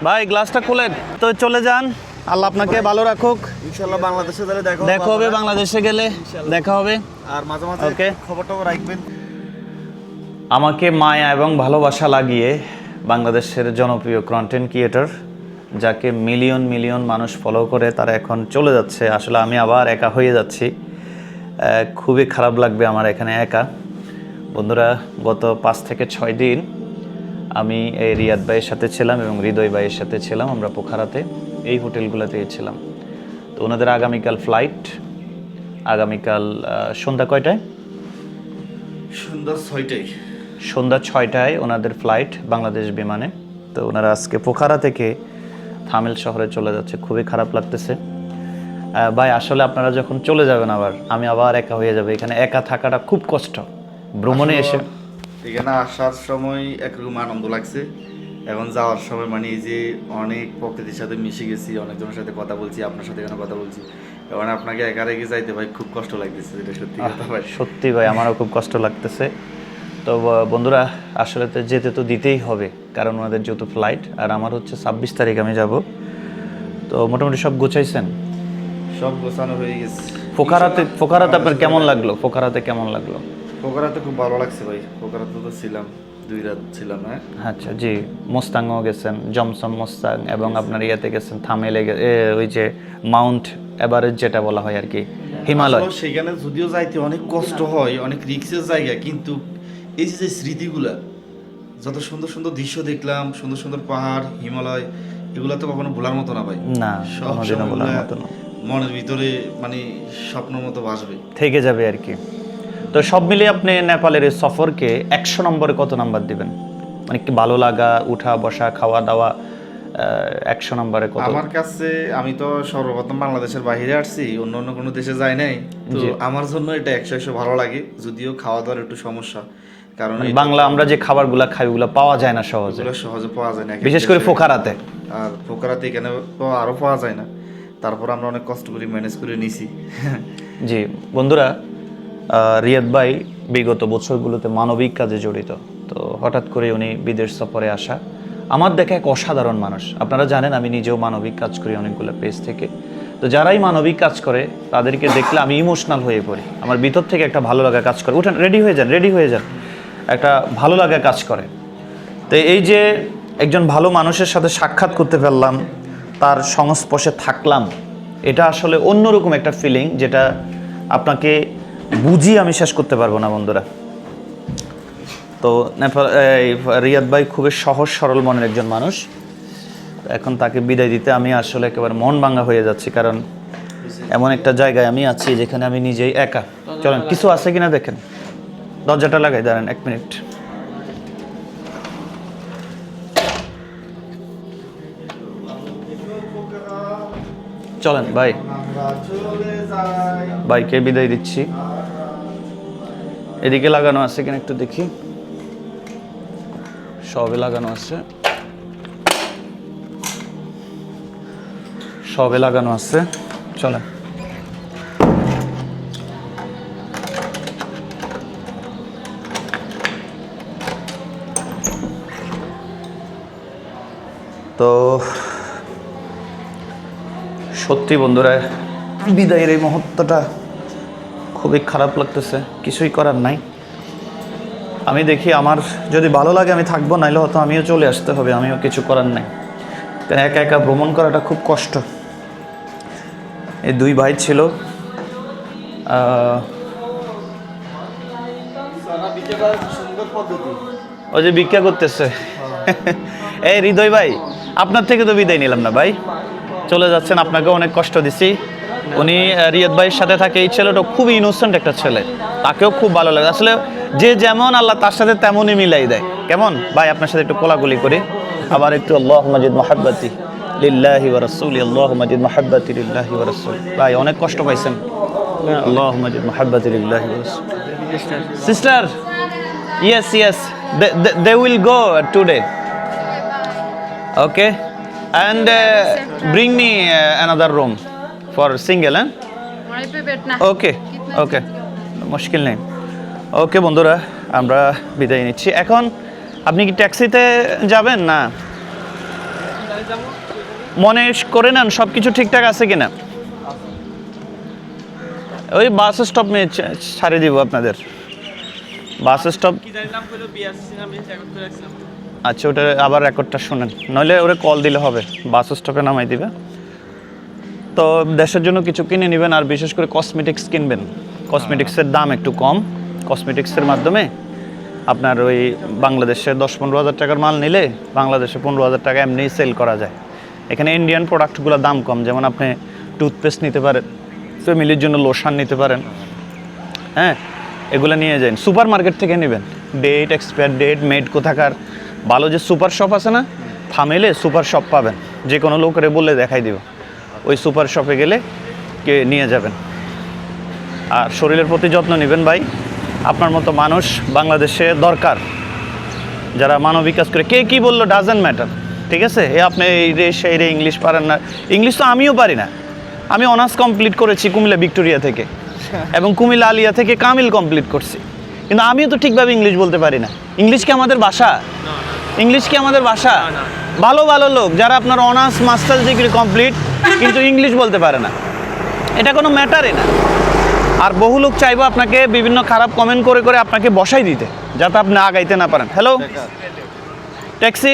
ভাই গ্লাসটা খুলেন তো চলে যান। আল্লাহ আপনাকে ভালো রাখুক। ইনশাআল্লাহ বাংলাদেশে গেলে দেখা হবে, বাংলাদেশে গেলে দেখা হবে। আর মাঝে মাঝে ওকে, খবরটাও রাখবেন। আমাকে মায়া এবং ভালোবাসা লাগিয়ে বাংলাদেশের জনপ্রিয় কন্টেন্ট ক্রিয়েটর, যাকে মিলিয়ন মিলিয়ন মানুষ ফলো করে, তারা এখন চলে যাচ্ছে। আসলে আমি আবার একা হয়ে যাচ্ছি, খুবই খারাপ লাগবে আমার এখানে একা। বন্ধুরা, গত 5 থেকে 6 দিন আমি এই রিয়াদ ভাইয়ের সাথে ছিলাম এবং হৃদয় ভাইয়ের সাথে ছিলাম। আমরা পোখারাতে এই হোটেলগুলোতেই ছিলাম। তো ওনাদের আগামীকাল ফ্লাইট, আগামীকাল সন্ধ্যা কয়টায়? সন্ধ্যা 6টায়। সন্ধ্যা 6টায় ওনাদের ফ্লাইট বাংলাদেশ বিমানে। তো ওনারা আজকে পোখারা থেকে থামেল শহরে চলে যাচ্ছে। খুবই খারাপ লাগতেছে ভাই। আসলে আপনারা যখন চলে যাবেন আবার, আমি আবার একা হয়ে যাবে। এখানে একা থাকাটা খুব কষ্ট। ভ্রমণে এসে এখানে আসার সময় একরকম আনন্দ লাগছে, এখন যাওয়ার সময় মানে এই যে অনেক প্রকৃতির সাথে মিশে গেছি, অনেকজনের সাথে কথা বলছি, আপনার সাথে এখানে কথা বলছি, এখন আপনাকে একা রেখে যাইতে ভাই খুব কষ্ট লাগতেছে। এটা সত্যি কথা ভাই, সত্যি ভাই আমারও খুব কষ্ট লাগতেছে। তো বন্ধুরা, আসলে তো যেতে তো দিতেই হবে, কারণ ওনাদের যেহেতু ফ্লাইট। আর আমার হচ্ছে 26 তারিখ আমি যাব। তো মোটামুটি সব গোছাইছেন? সব গোছানো হয়ে গেছে। পোখারাতে আপনার কেমন লাগলো? পোখারাতে কেমন লাগলো? পোখারাতে খুব ভালো লাগছে ভাই। পোখারাতে তো ছিলাম 2 রাত ছিলাম। হ্যাঁ আচ্ছা, জি। মোস্তাংও গেছেন, জমসম মোস্তাং, এবং আপনার ইয়েতে গেছেন থামেলে, ওই যে মাউন্ট এভারেস্ট যেটা বলা হয় আর কি, হিমালয়। সেখানে যদিও যাইতে অনেক কষ্ট হয়, অনেক রিস্কের জায়গা, কিন্তু এই যে স্মৃতিগুলা, যত সুন্দর সুন্দর দৃশ্য দেখলাম, সুন্দর সুন্দর পাহাড়, হিমালয়, এগুলা তো কখনো ভোলার মতো না ভাই। না, সব কোনোদিনও বলার মতো না। মনের ভিতরে মানে স্বপ্নের মতো ভাসবে, থেকে যাবে আর কি। তো সব মিলিয়ে আপনি নেপালের এই সফরকে 100 নম্বরে কত নাম্বার দিবেন? মানে কি ভালো লাগা, উঠা বসা, খাওয়া দাওয়া, 100 নম্বরে কত? আমার কাছে, আমি তো সর্বপ্রথম বাংলাদেশের বাইরে আসছি, অন্য অন্য কোনো দেশে যাই নাই, তো আমার জন্য এটা 100 ভালো লাগে। যদিও খাওয়া দাওয়ার একটু সমস্যা, কারণ বাংলা আমরা যে খাবারগুলো খাই ওগুলো পাওয়া যায় না সহজে, সহজে পাওয়া যায় না, বিশেষ করে পোখারাতে। আর পোখারাতে এখানে তো আরো পাওয়া যায় না। তারপর আমরা অনেক কষ্ট করে ম্যানেজ করে নিছি। জি বন্ধুরা, রিয়াদ ভাই বিগত বছরগুলোতে মানবিক কাজে জড়িত। তো হঠাৎ করে উনি বিদেশ সফরে আসা, আমার দেখা এক অসাধারণ মানুষ। আপনারা জানেন আমি নিজেও মানবিক কাজ করি অনেকগুলো পেজ থেকে। তো যারাই মানবিক কাজ করে তাদেরকে দেখলে আমি ইমোশনাল হয়ে পড়ি, আমার ভিতর থেকে একটা ভালো লাগা কাজ করে। উঠেন, রেডি হয়ে যান, একটা ভালো লাগা কাজ করে। তো এই যে একজন ভালো মানুষের সাথে সাক্ষাৎ করতে পারলাম, তার সংস্পর্শে থাকলাম, এটা আসলে অন্যরকম একটা ফিলিং, যেটা আপনাকে বুঝিয়ে আমি শেষ করতে পারবো না বন্ধুরা। তো রিয়াদ ভাই খুবই সহজ সরল মনের একজন মানুষ। এখন তাকে বিদায় দিতে আমি আসলে একেবারে মন ভাঙা হয়ে যাচ্ছি, কারণ এমন একটা জায়গায় আমি আছি যেখানে আমি নিজেই একা। চলেন কিছু আছে কিনা দেখেন, দরজাটা লাগাই, দাঁড়ান 1 মিনিট। চলেন ভাই, বাইকে বিদায় দিচ্ছি। এদিকে লাগানো আছে কিনা একটু দেখি, সবে লাগানো আছে, সবে লাগানো আছে। চলেন। তো সত্যি বন্ধুরা, বিদায়ের এই মুহূর্তটা খুবই খারাপ লাগতেছে, কিছুই করার নাই। আমি দেখি আমার যদি ভালো লাগে আমি থাকবো, নাইলে হয়তো আমিও চলে আসতে হবে, আমিও কিছু করার নাই। একা একা ভ্রমণ করাটা খুব কষ্ট। এই 2 ভাই ছিল, ওই যে ভিক্ষা করতেছে। এই হৃদয় ভাই, আপনার থেকে তো বিদায় নিলাম না ভাই, চলে যাচ্ছেন, আপনাকে অনেক কষ্ট দিছি। উনি রিয়াদ ভাইয়ের সাথে থাকে, এই ছেলেটা খুবই ইনোসেন্ট একটা ছেলে, তাকেও খুব ভালো লাগে। আসলে যে যেমন আল্লাহ তার সাথে তেমনই মিলাই দেয়। কেমন ভাই, আপনার সাথে একটু কোলাকুলি করি, আবার একটু আল্লাহু মাজিদ মুহাব্বতি লিল্লাহি ওয়া রাসূলি, আল্লাহু মাজিদ মুহাব্বতি লিল্লাহি ওয়া রাসূলি। ভাই অনেক কষ্ট পাইছেন, আল্লাহু মাজিদ মুহাব্বতি লিল্লাহি ওয়া রাসূলি। Sister, yes, they will go today. Okay, and bring me another room for single, huh? Okay, মুশকিল নেই। ওকে বন্ধুরা, আমরা বিদায় নিচ্ছি। এখন আপনি কি ট্যাক্সিতে যাবেন না? মনে করে নেন সব কিছু ঠিকঠাক আছে কিনা। ওই বাস স্টপ নিয়ে ছাড়িয়ে দিব আপনাদের, বাস স্টপ। আচ্ছা, ওটা আবার রেকর্ডটা শোনেন, নইলে ওরে কল দিলে হবে, বাস স্টপে নামাই দিবে। তো দেশের জন্য কিছু কিনে নেবেন, আর বিশেষ করে কসমেটিক্স কিনবেন। কসমেটিক্সের দাম একটু কম, কসমেটিক্সের মাধ্যমে আপনার ওই বাংলাদেশে 10-15 হাজার টাকার মাল নিলে বাংলাদেশে 15 হাজার টাকা এমনি সেল করা যায়। এখানে ইন্ডিয়ান প্রোডাক্টগুলোর দাম কম, যেমন আপনি টুথপেস্ট নিতে পারেন, ফ্যামিলির জন্য লোশন নিতে পারেন, হ্যাঁ এগুলো নিয়ে যান। সুপার মার্কেট থেকে নেবেন, ডেট এক্সপায়ার ডেট মেড কোথাকার ভালো যে সুপার শপ আছে না, থামেলে সুপার শপ পাবেন, যে কোনো লোকেরে বলে দেখাই দিব, ওই সুপার শপে গেলে কে নিয়ে যাবেন। আর শরীরের প্রতি যত্ন নেবেন ভাই, আপনার মতো মানুষ বাংলাদেশে দরকার, যারা মানবিক কাজ করে। কে কী বললো ডাজেন্ট ম্যাটার, ঠিক আছে? আপনি এই রে সেই রে ইংলিশ পারেন না, ইংলিশ তো আমিও পারি না। আমি অনার্স কমপ্লিট করেছি কুমিল্লা ভিক্টোরিয়া থেকে, এবং কুমিল্লা আলিয়া থেকে কামিল কমপ্লিট করছি, কিন্তু আমিও তো ঠিকভাবে ইংলিশ বলতে পারি না। ইংলিশ কি আমাদের ভাষা? ইংলিশ কি আমাদের ভাষা? ভালো ভালো লোক যারা আপনার অনার্স মাস্টার্স ডিগ্রি কমপ্লিট কিন্তু ইংলিশ বলতে পারে না, এটা কোনো ম্যাটারই না। আর বহু লোক চাইবো আপনাকে বিভিন্ন খারাপ কমেন্ট করে করে আপনাকে বসাই দিতে, যাতে আপনি আগাইতে না পারেন। हेलो टैक्सी,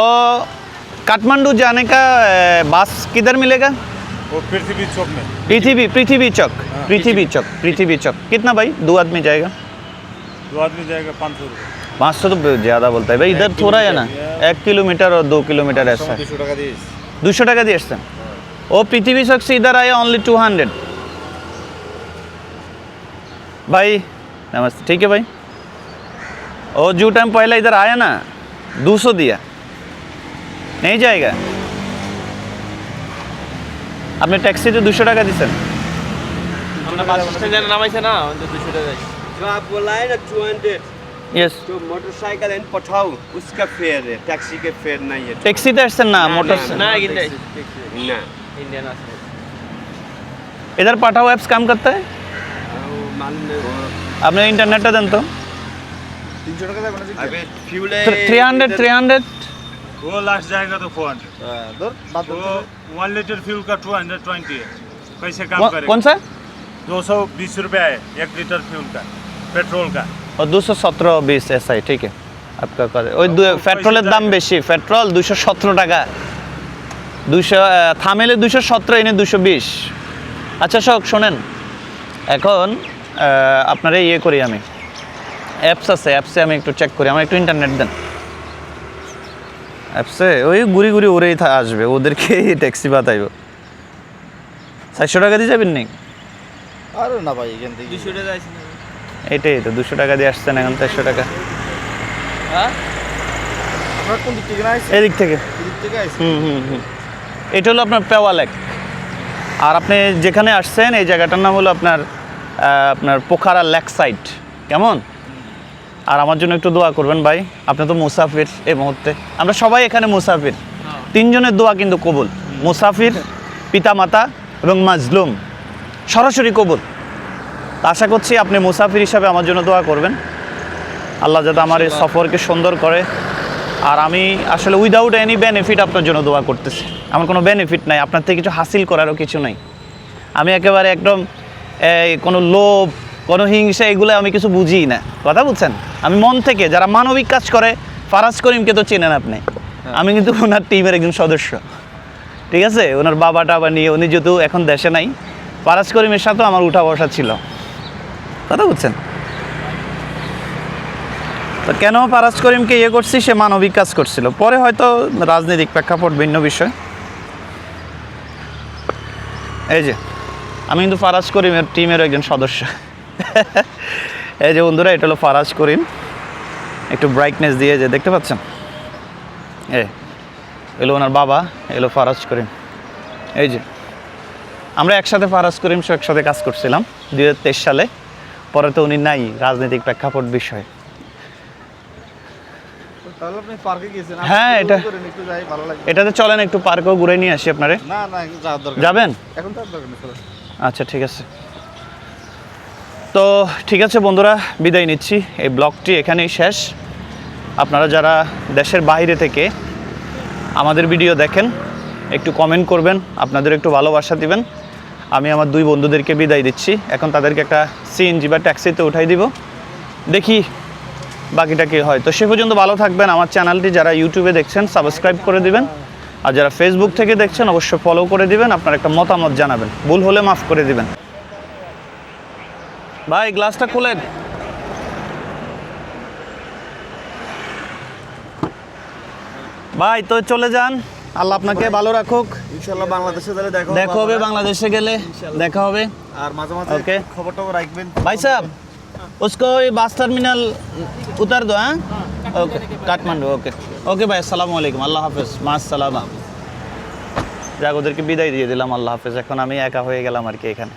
और काठमांडू जाने का बस किधर मिलेगा? वो पृथ्वी चौक में। पृथ्वी चौक। पृथ्वी चौक कितना भाई? 2 आदमी जाएगा? 2 आदमी जाएगा 500 रुपये। 500 तो ज़्यादा बोलता है भाई, इधर थोड़ा है ना, 1 किलोमीटर और 2 किलोमीटर ऐसा। 200 টাকা দিস। 200 টাকা দিয়ে আসছেন? वो पृथ्वी चौक से इधर आया ओनली 200। भाई नमस्ते, ठीक है भाई। और जो टाइम पहले इधर आया ना 200 दिया, नहीं जाएगा? আপনি ট্যাক্সিতে 200 টাকা দিচ্ছেন? আমরা বাস স্ট্যান্ডে নামাইছে না, 200 টাকা। जो आप बोला है ना 200, ইয়েস। जो मोटरसाइकिल एंड पठाओ उसका फेयर है, टैक्सी के फेयर नहीं है। ট্যাক্সিতে আসছেন না? मोटर না কিন্তু ना ইন্ডিয়ান আছে। इधर पठाओ ऐप्स काम करता है? वो मालूम नहीं वो आपने इंटरनेटটা দেন তো। 300 টাকা যাবে না? अबे फ्यूल 300 वो लास्ट जाएगा तो 400। ধর বাদ वो 1 लीटर फ्यूल का 220 है। कैसे काम करेगा? कौन सा? 220 रुपये है 1 लीटर फ्यूल का, पेट्रोल का। और 217-20 ऐसा ही, ठीक है आपका करे। ওই পেট্রোলের দাম বেশি, পেট্রোল 217 টাকা, 200 থামেলে 217, এনে 220। আচ্ছা শোক শোনেন, এখন আপনারা ইয়ে করি, আমি অ্যাপস আছে, অ্যাপসে আমি একটু চেক করি, আমার একটু ইন্টারনেট দেন। অ্যাপসে ওই ঘুরি ঘুরি ওরেই আসবে, ওদেরকে ট্যাক্সি বাতাইব। 400 টাকা দিয়ে যাবেন নি? আরে না ভাই, এখান থেকে 200 টাকা আছে না? এটাই তো 200 টাকা দিয়ে আসছেন, এখন 400 টাকা। হ্যাঁ, আপনার কোন দিক থেকে না আইছে? এদিক থেকে। এদিক থেকে আইছে। এটা হলো আপনার পেওয়া লেক। আর আপনি যেখানে আসছেন এই জায়গাটার নাম হলো আপনার আপনার পোখারা লেক সাইড। কেমন? আর আমার জন্য একটু দোয়া করবেন ভাই, আপনি তো মুসাফির এই মুহূর্তে, আমরা সবাই এখানে মুসাফির। 3 জনের দোয়া কিন্তু কবুল, মুসাফির, পিতামাতা এবং মাজলুম, সরাসরি কবুল। তা আশা করছি আপনি মুসাফির হিসাবে আমার জন্য দোয়া করবেন, আল্লাহ যাতে আমার এই সফরকে সুন্দর করে। আর আমি আসলে উইদাউট এনি বেনিফিট আপনার জন্য দোয়া করতেছি, আমার কোনো বেনিফিট নাই, আপনার থেকে কিছু হাসিল করারও কিছু নাই। আমি একেবারে একদম কোনো লোভ, কোনো হিংসা, এগুলো আমি কিছু বুঝি না, কথা বুঝছেন? আমি মন থেকে, যারা মানবিক কাজ করে, ফারাজ করিমকে তো চেনেন আপনি, আমি কিন্তু ওনার টিমের একজন সদস্য, ঠিক আছে? ওনার বাবা টাবা নিয়ে, উনি যেহেতু এখন দেশে নাই, ফারাজ করিমের সাথেও আমার উঠা বসা ছিল, কথা বুঝছেন? তো কেন ফারাজ করিমকে ইয়ে করছি, সে মানবিক কাজ করছিল, পরে হয়তো রাজনৈতিক প্রেক্ষাপট ভিন্ন বিষয়। এই যে আমি কিন্তু ফারাজ করিমের টিমের একজন সদস্য। এই যে বন্ধুরা, এটা হলো ফারাজ করিম, একটু ব্রাইটনেস দিয়ে যে দেখতে পাচ্ছেন, এলো ওনার বাবা, এলো ফারাজ করিম। এই যে আমরা একসাথে ফারাজ করিম সহ একসাথে কাজ করছিলাম 2023 সালে, পরে তো উনি নাই, রাজনৈতিক প্রেক্ষাপট বিষয়। তাহলে আপনি পার্কে গিয়েছেন? হ্যাঁ, এটা একটু যাই, ভালো লাগবে। এটাতে চলেন একটু পার্কেও ঘুরে নিয়ে আসি আপনারে। না না, একটু যাওয়ার দরকার। যাবেন? এখন তো আর দরকার নেই, চলো। আচ্ছা ঠিক আছে। তো ঠিক আছে বন্ধুরা, বিদায় নিচ্ছি, এই ব্লগটি এখানেই শেষ। আপনারা যারা দেশের বাইরে থেকে আমাদের ভিডিও দেখেন, একটু কমেন্ট করবেন, আপনাদের একটু ভালোবাসা দিবেন। আমি আমার 2 বন্ধুদেরকে বিদায় দিচ্ছি। এখন তাদেরকে একটা সিএনজি বা ট্যাক্সিতে উঠাই দিব, দেখি বাকিটা কি হয়। তো সে পর্যন্ত ভালো থাকবেন। আমার চ্যানেলটি যারা ইউটিউবে দেখছেন সাবস্ক্রাইব করে দিবেন, আর যারা ফেসবুক থেকে দেখছেন অবশ্যই ফলো করে দিবেন। আপনার একটা মতামত জানাবেন, ভুল হলে মাফ করে দিবেন। ভাই গ্লাসটা খুলেন। ভাই তো চলে যান, আল্লাহ আপনাকে ভালো রাখুক। ইনশাআল্লাহ বাংলাদেশে গেলে দেখা হবে, বাংলাদেশে গেলে দেখা হবে। আর মাঝে মাঝে ওকে খবর টবর রাখবেন। भाई साहब उसको ये बस टर्मिनल उतार दो। हाँ ओके काठमांडू। ओके ओके भाई আসসালামু আলাইকুম, আল্লাহ হাফেজ, মাসসালামা। যাক ওদেরকে বিদায় দিয়ে দিলাম, আল্লাহ হাফেজ। এখন আমি একা হয়ে গেলাম আর কি এখানে।